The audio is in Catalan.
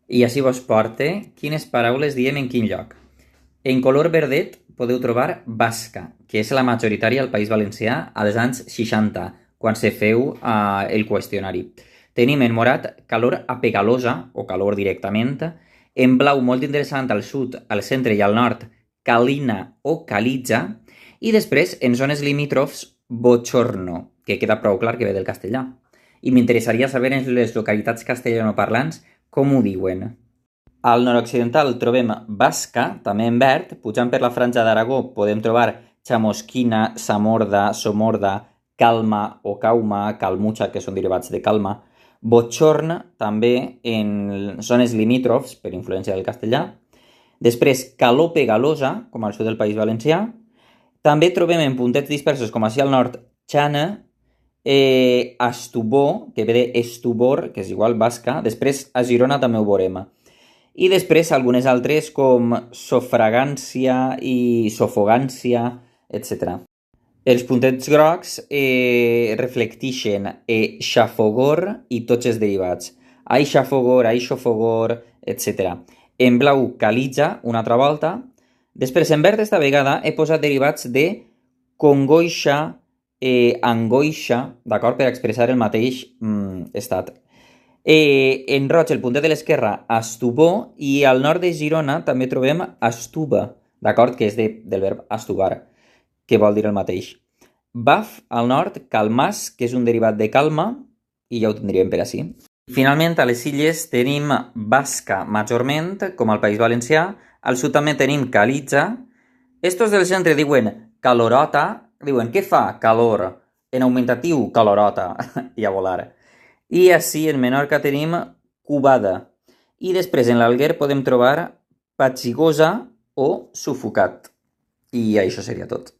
I així vos porte quines paraules diem en quin lloc. En color verdet podeu trobar basca, que és la majoritària al País Valencià als anys 60, quan se feu el qüestionari. Tenim en morat calor apegalosa, o calor directament, en blau molt interessant al sud, al centre i al nord, calina o calitza, i després en zones limítrofs, bochorno, que queda prou clar que ve del castellà. I m'interessaria saber en les localitats castellanoparlants com ho diuen. Al nord-occidental trobem basca, també en verd. Pujant per la franja d'Aragó podem trobar chamosquina, samorda, somorda, calma o cauma, calmucha, que són derivats de calma. Bochorn, també en zones limítrofs, per influència del castellà. Després, calor pegalosa, com al sud del País Valencià. També trobem en puntets dispersos, com així al nord, xana, estubor, que ve d'estubor, que és igual basca. Després, a Girona també ho veurem. I després algunes altres com sofragància i sofogància, etc. Els puntets grocs reflecteixen xafogor i tots els derivats. Aixafogor, aixofogor, etc. En blau calitza una altra volta. Després en verd esta vegada he posat derivats de congoixa, angoixa, d'acord, per expressar el mateix estat. En roig, el puntet de l'esquerra, estubor, i al nord de Girona també trobem estuba, d'acord, que és del verb estubar, que vol dir el mateix. Baf, al nord, calmàs, que és un derivat de calma, i ja ho tindríem per ací. Finalment, a les illes tenim basca majorment, com al País Valencià. Al sud també tenim calitza. Estos del centre diuen calorota, diuen què fa calor? En augmentatiu, calorota, i a volar. I així en Menorca tenim cubada. I després en l'Alguer podem trobar patxigosa o sufocat. I això seria tot.